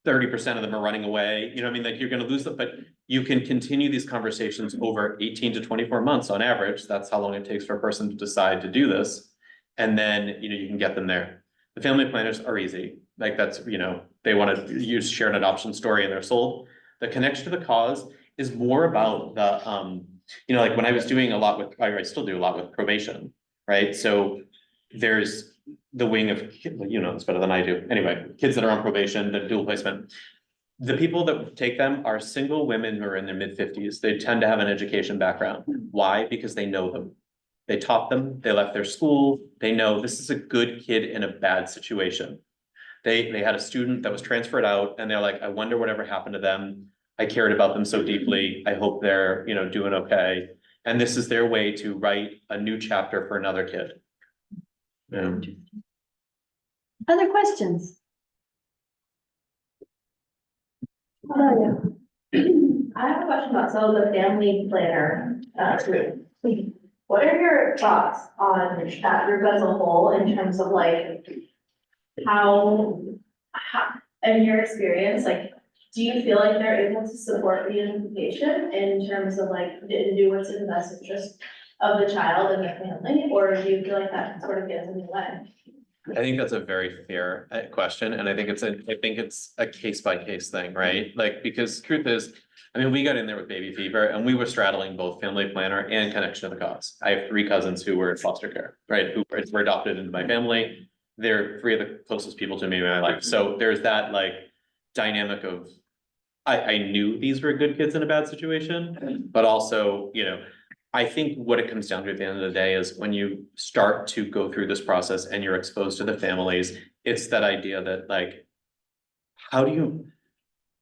30% of them are running away. Like, you're going to lose them, but you can continue these conversations over 18 to 24 months on average. That's how long it takes for a person to decide to do this. And then, you can get them there. The family planners are easy. Like, that's, they want to use share an adoption story and they're sold. The connection to the cause is more about the, like when I was doing I still do a lot with probation, right? So there's the wing of, it's better than I do. Anyway, kids that are on probation, the dual placement. The people that take them are single women who are in their mid-50s. They tend to have an education background. Why? Because they know them. They taught them, they left their school, they know this is a good kid in a bad situation. They had a student that was transferred out, and they're like, I wonder whatever happened to them. I cared about them so deeply. I hope they're, doing okay. And this is their way to write a new chapter for another kid. Yeah. Other questions? I have a question about the family planner group. What are your thoughts on that group as a whole, in terms of like how in your experience, like, do you feel like they're able to support reunification in terms of like do what's in the best interest of the child and the family, or do you feel like that sort of gets in the way? I think that's a very fair question, and I think it's a case by case thing, right? Like, because truth is, we got in there with baby fever, and we were straddling both family planner and connection to the cause. I have 3 cousins who were in foster care, right? Who were adopted into my family. They're 3 of the closest people to me in my life. So there's that like dynamic of, I knew these were good kids in a bad situation, but also, I think what it comes down to at the end of the day is when you start to go through this process and you're exposed to the families, it's that idea that like,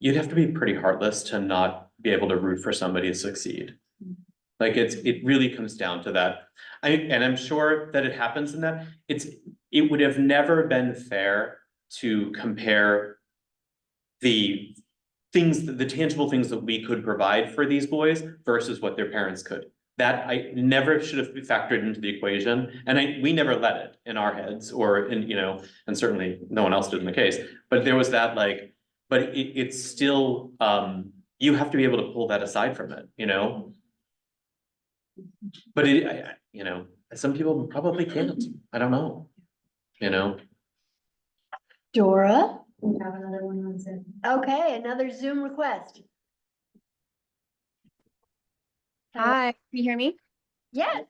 you'd have to be pretty heartless to not be able to root for somebody to succeed. Like, it really comes down to that. And I'm sure that it happens in that it would have never been fair to compare the tangible things that we could provide for these boys versus what their parents could. That I never should have factored into the equation, and we never let it in our heads, or in, and certainly no one else did in the case, but there was that like, but it's still, you have to be able to pull that aside from it, but some people probably can't. I don't know, Dora? We have another one on Zoom. Okay, another Zoom request. Hi, can you hear me? Yes.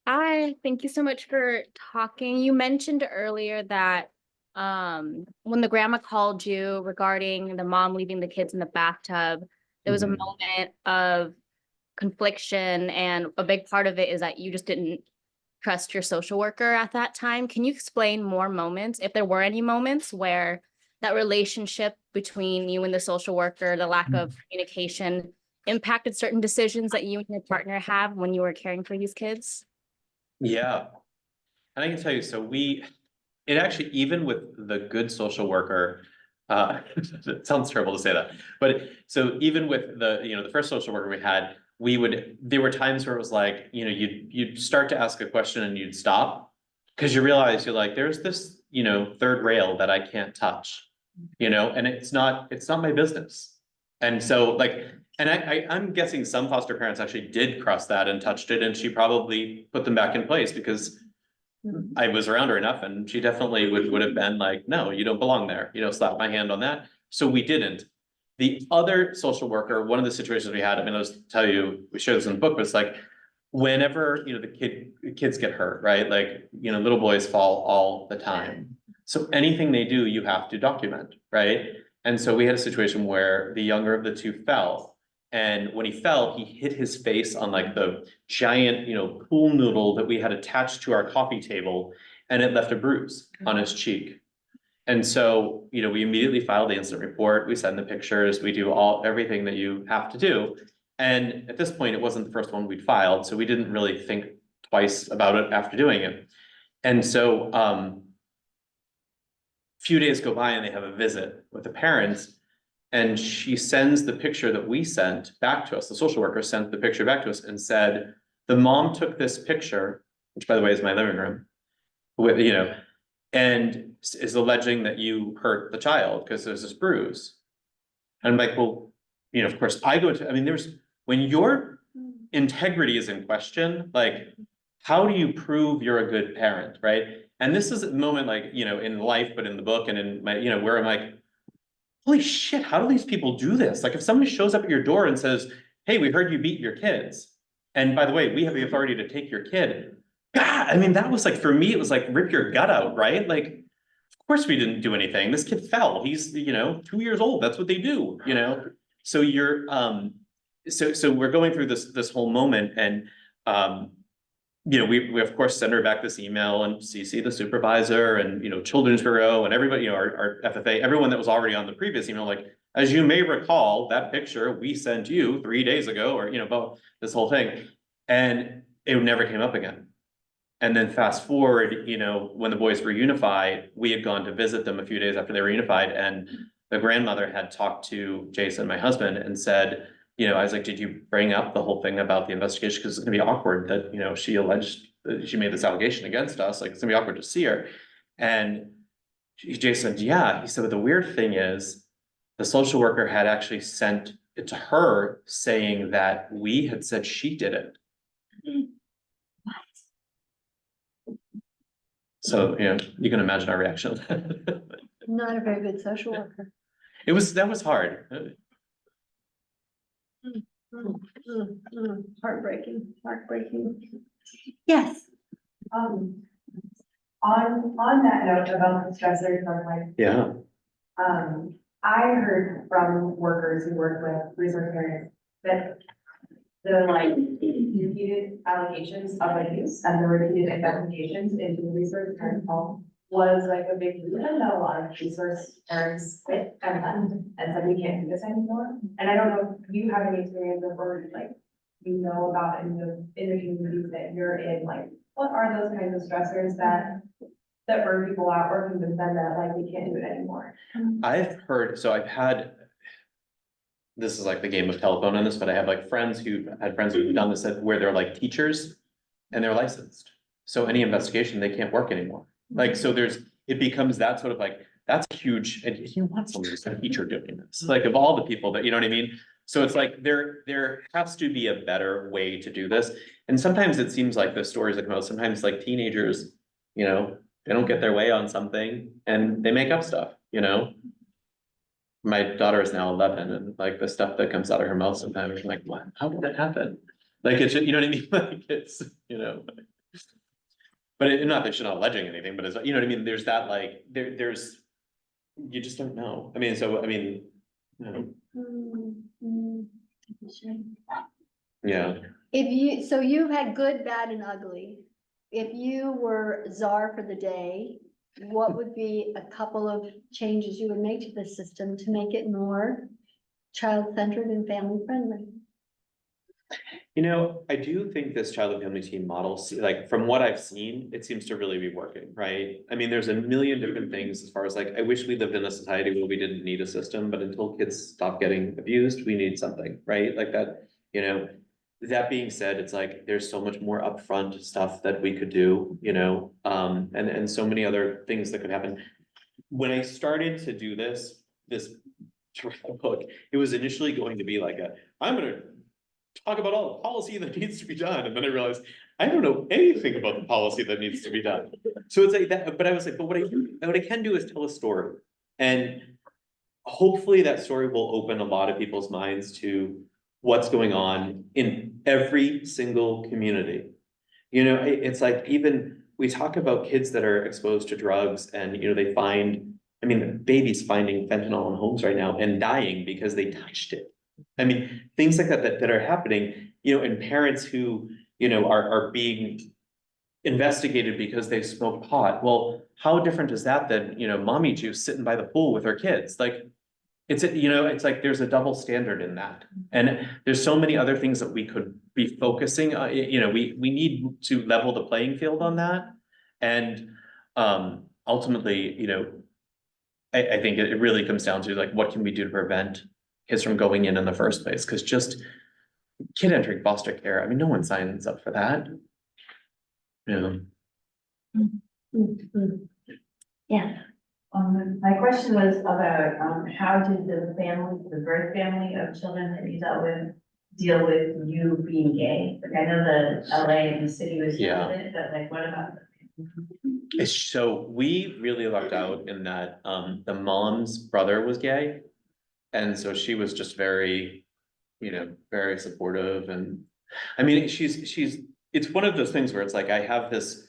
Hi, thank you so much for talking. You mentioned earlier that when the grandma called you regarding the mom leaving the kids in the bathtub, there was a moment of confliction, and a big part of it is that you just didn't trust your social worker at that time. Can you explain more moments, if there were any moments, where that relationship between you and the social worker, the lack of communication, impacted certain decisions that you and your partner have when you were caring for these kids? Yeah. And I can tell you, so it actually, even with the good social worker, it sounds terrible to say that, but so even with the first social worker we had, there were times where it was like, you'd start to ask a question and you'd stop, because you realize you're like, there's this, third rail that I can't touch, and it's not my business. And so like, and I'm guessing some foster parents actually did cross that and touched it, and she probably put them back in place because I was around her enough, and she definitely would have been like, no, you don't belong there, slap my hand on that. So we didn't. The other social worker, one of the situations we had, I'll tell you, we share this in the book, but it's like, whenever, the kids get hurt, right? Like, little boys fall all the time. So anything they do, you have to document, right? And so we had a situation where the younger of the two fell. And when he fell, he hit his face on like the giant, pool noodle that we had attached to our coffee table, and it left a bruise on his cheek. And so, we immediately filed the incident report, we send the pictures, we do everything that you have to do. And at this point, it wasn't the first one we'd filed, so we didn't really think twice about it after doing it. And so, few days go by and they have a visit with the parents, and she sends the picture that we sent back to us. The social worker sent the picture back to us and said, the mom took this picture, which by the way is my living room, with, and is alleging that you hurt the child because there's this bruise. And I'm like, well, of course when your integrity is in question, like, how do you prove you're a good parent, right? And this is a moment like, in life, but in the book and in my, where I'm like, holy shit, how do these people do this? Like if somebody shows up at your door and says, hey, we heard you beat your kids, and by the way, we have the authority to take your kid. God, that was like, for me, it was like, rip your gut out, right? Like, of course we didn't do anything. This kid fell. He's, 2 years old. That's what they do, So you're, so we're going through this whole moment, and, we of course send her back this email and CC the supervisor and, Children's Bureau and everybody, our FFA, everyone that was already on the previous email, like, as you may recall, that picture we sent you 3 days ago, or, about this whole thing, and it never came up again. And then fast forward, when the boys were unified, we had gone to visit them a few days after they were unified, and the grandmother had talked to Jason, my husband, and said, I was like, did you bring up the whole thing about the investigation? Because it's gonna be awkward that, she alleged that she made this allegation against us. Like, it's gonna be awkward to see her. And Jason said, yeah. He said, but the weird thing is, the social worker had actually sent it to her saying that we had said she did it. So, you can imagine our reaction. Not a very good social worker. That was hard. Heartbreaking. Yes. On that note about the stressors of like, Yeah. I heard from workers who work with resource parents that the like repeated allegations of abuse and the repeated investigations into the resource parent home was like a big reason that a lot of resource parents quit and left and said, we can't do this anymore. And I don't know if you have any experience of or like, about in the communities that you're in, like, what are those kinds of stressors that burn people out or convince them that like we can't do it anymore? I've heard, so I've had, this is like the game of telephone on this, but I have like friends who've done this, where they're like teachers and they're licensed. So any investigation, they can't work anymore. Like, so it becomes that sort of like, that's huge. And you want someone who's a teacher doing this, like of all the people that, you know what I mean? So it's like, there has to be a better way to do this. And sometimes it seems like the stories that come out, sometimes like teenagers, they don't get their way on something and they make up stuff, My daughter is now 11, and like the stuff that comes out of her mouth sometimes, I'm like, what, how did that happen? Like, it's, you know what I mean? Like, it's, but not that she's not alleging anything, but it's, you know what I mean? There's that, like, there's, you just don't know. Yeah. So you've had good, bad, and ugly. If you were czar for the day, what would be a couple of changes you would make to the system to make it more child-centered and family-friendly? I do think this child and family team model, like from what I've seen, it seems to really be working, right? There's a million different things as far as like, I wish we lived in a society where we didn't need a system, but until kids stop getting abused, we need something, right? Like that, that being said, it's like, there's so much more upfront stuff that we could do, and so many other things that could happen. When I started to do this book, it was initially going to be like I'm gonna talk about all the policy that needs to be done. And then I realized I don't know anything about the policy that needs to be done. So it's like that, but I was like, but what I can do is tell a story. And hopefully that story will open a lot of people's minds to what's going on in every single community. You know, it's like, even we talk about kids that are exposed to drugs and, you know, they find, I mean, babies finding fentanyl in homes right now and dying because they touched it. I mean, things like that are happening, you know, and parents who, you know, are being investigated because they smoked pot. Well, how different is that than, you know, mommy juice sitting by the pool with her kids? Like, it's, you know, it's like there's a double standard in that. And there's so many other things that we could be focusing on, you know, we need to level the playing field on that. And ultimately, you know, I think it really comes down to like, what can we do to prevent kids from going in the first place? Because just kid entering foster care, I mean, no one signs up for that. You know. Yeah. My question was about, how did the family, the birth family of children that you dealt with deal with you being gay? Like, I know the LA and the city was Yeah. with it, but like, what about? So we really lucked out in that the mom's brother was gay. And so she was just very, you know, very supportive. And I mean, it's one of those things where it's like, I have this,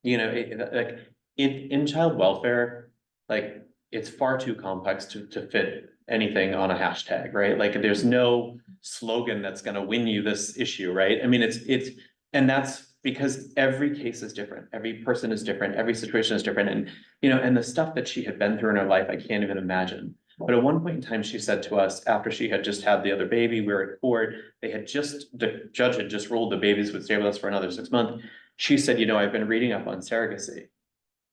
you know, like in child welfare, like it's far too complex to fit anything on a hashtag, right? Like there's no slogan that's gonna win you this issue, right? I mean, and that's because every case is different, every person is different, every situation is different. And, you know, and the stuff that she had been through in her life, I can't even imagine. But at one point in time, she said to us, after she had just had the other baby, we were at court, the judge had just ruled the babies would stay with us for another 6 months. She said, you know, I've been reading up on surrogacy,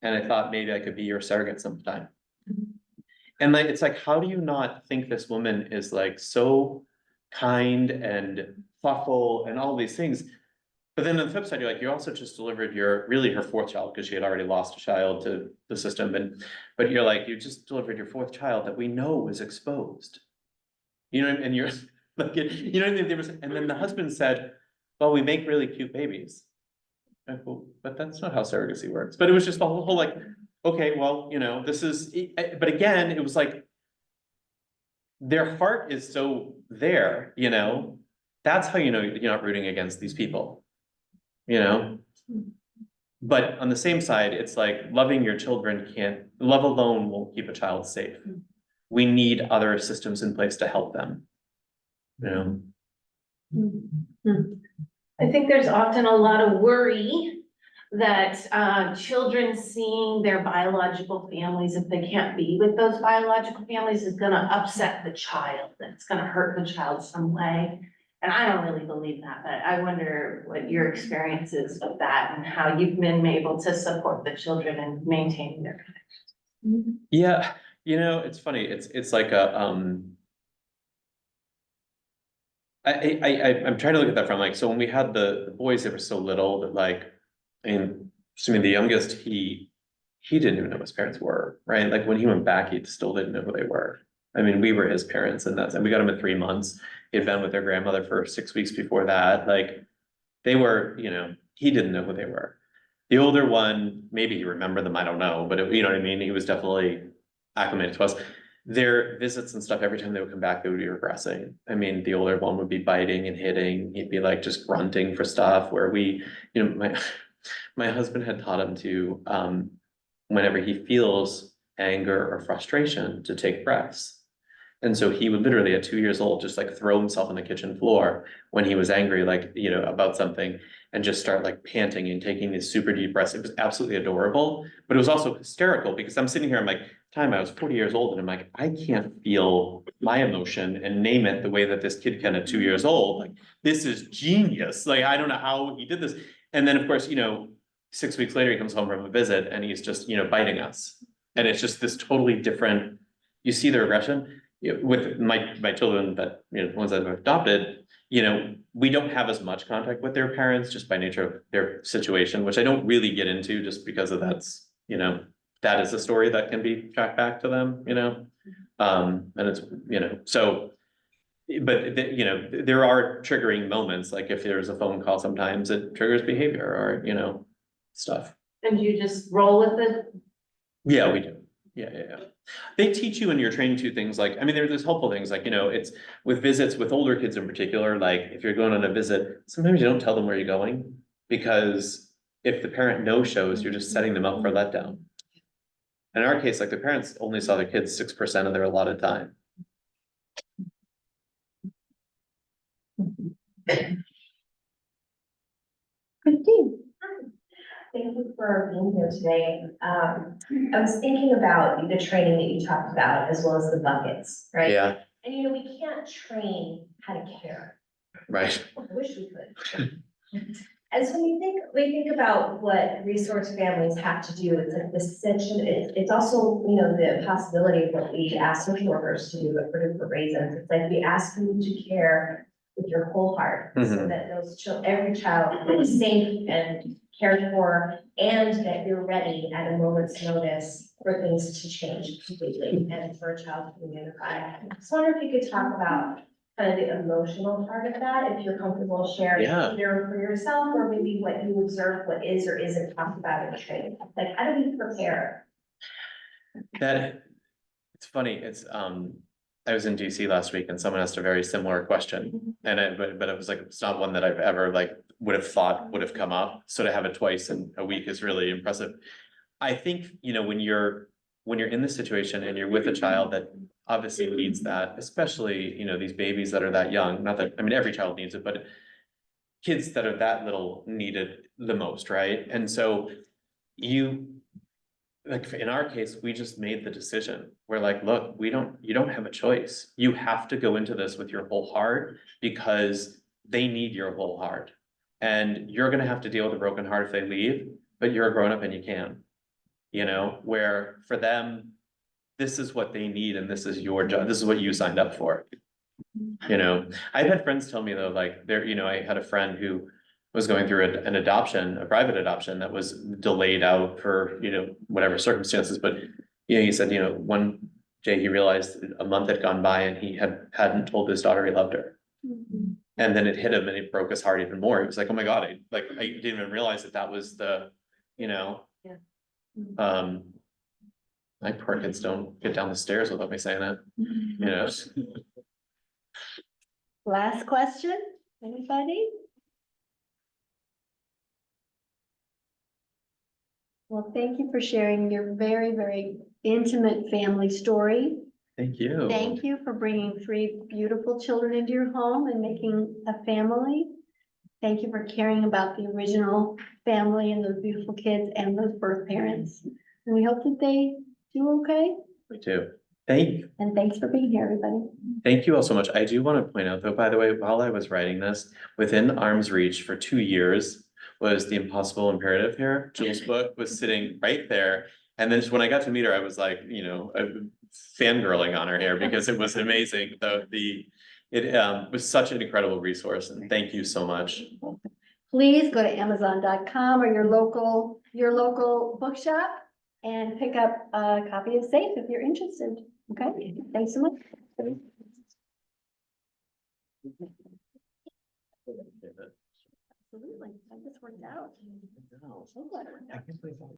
and I thought maybe I could be your surrogate sometime. And like, it's like, how do you not think this woman is like so kind and thoughtful and all these things? But then on the flip side, you're like, you also just delivered really her fourth child, because she had already lost a child to the system. But you're like, you just delivered your fourth child that we know was exposed. You know, and you're like, you know, and then the husband said, well, we make really cute babies. Like, well, but that's not how surrogacy works. But it was just the whole like, okay, well, you know, this is, but again, it was like, their heart is so there, you know, that's how you know you're not rooting against these people, you know? But on the same side, it's like loving your children love alone won't keep a child safe. We need other systems in place to help them, you know? I think there's often a lot of worry that children seeing their biological families, if they can't be with those biological families, is gonna upset the child, that it's gonna hurt the child some way. And I don't really believe that, but I wonder what your experience is of that and how you've been able to support the children and maintain their connections. Yeah, you know, it's funny, it's like I'm trying to look at that from like, so when we had the boys, they were so little that like, and assuming the youngest, he didn't even know his parents were, right? Like when he went back, he still didn't know who they were. I mean, we were his parents, and we got him at 3 months. He had been with their grandmother for 6 weeks before that. Like they were, you know, he didn't know who they were. The older one, maybe he remembered them, I don't know, but you know what I mean? He was definitely acclimated to us. Their visits and stuff, every time they would come back, they would be regressing. I mean, the older one would be biting and hitting. He'd be like just grunting for stuff where you know, my husband had taught him to, whenever he feels anger or frustration, to take breaths. And so he would literally at 2 years old, just like throw himself on the kitchen floor when he was angry, like, you know, about something, and just start like panting and taking these super deep breaths. It was absolutely adorable, but it was also hysterical because I'm sitting here, I'm like, I was 40 years old, and I'm like, I can't feel my emotion and name it the way that this kid can at 2 years old. Like, this is genius. Like, I don't know how he did this. And then of course, you know, 6 weeks later, he comes home from a visit and he's just, you know, biting us. And it's just this totally different, you see the regression. With my children that, you know, the ones that I've adopted, you know, we don't have as much contact with their parents just by nature of their situation, which I don't really get into just because of that's, you know, that is a story that can be tracked back to them, you know? And it's, you know, so, but you know, there are triggering moments, like if there's a phone call, sometimes it triggers behavior or, you know, stuff. And you just roll with it? Yeah, we do. Yeah. They teach you in your training too, things like, I mean, there's helpful things like, it's with visits with older kids in particular, like if you're going on a visit, sometimes you don't tell them where you're going. Because if the parent no shows, you're just setting them up for letdown. In our case, like the parents only saw their kids 6% of their allotted time. Christine? Thank you for being here today. I was thinking about the training that you talked about as well as the buckets, right? Yeah, And we can't train how to care. right. I wish we could. And so we think about what resource families have to do, it's like it's also, the possibility of what we ask social workers to do, but for different reasons. It's like we ask them to care with your whole heart, so Mhm. that every child is safe and cared for, and that you're ready at a moment's notice for things to change completely and for a child to be unified. I just wonder if you could talk about kind of the emotional part of that, if you're comfortable sharing Yeah. either for yourself or maybe what you observe, what is or isn't talked about in the training. Like, how do we prepare? It's funny, I was in DC last week and someone asked a very similar question. And but it was like, it's not one that I've ever would have thought would have come up. So to have it twice in a week is really impressive. I think, when you're in this situation and you're with a child that obviously needs that, especially, these babies that are that young, not that, I mean, every child needs it, but kids that are that little need it the most, right? And so like in our case, we just made the decision. We're like, look, you don't have a choice. You have to go into this with your whole heart because they need your whole heart. And you're gonna have to deal with a broken heart if they leave, but you're a grown up and you can. Where for them, this is what they need and this is your job. This is what you signed up for. I've had friends tell me though, like I had a friend who was going through an adoption, a private adoption that was delayed out for, whatever circumstances, but he said, one day he realized a month had gone by and he hadn't told his daughter he loved her. And then it hit him and it broke his heart even more. He was like, oh my God, I didn't even realize that was the, my poor kids don't get down the stairs without me saying that, Last question, anybody? Well, thank you for sharing your very, very intimate family story. Thank you. Thank you for bringing 3 beautiful children into your home and making a family. Thank you for caring about the original family and those beautiful kids and those birth parents. And we hope that they do okay. Me too. Thank you. And thanks for being here, everybody. Thank you all so much. I do want to point out though, by the way, while I was writing this, within arm's reach for 2 years was The Impossible Imperative here. Jill's book was sitting right there. And then just when I got to meet her, I was like, fangirling on her here because it was amazing. It was such an incredible resource and thank you so much. Please go to Amazon.com or your local bookshop and pick up a copy of Safe if you're interested. Okay, thanks so much. Absolutely, that just worked out. So good. I can't believe that.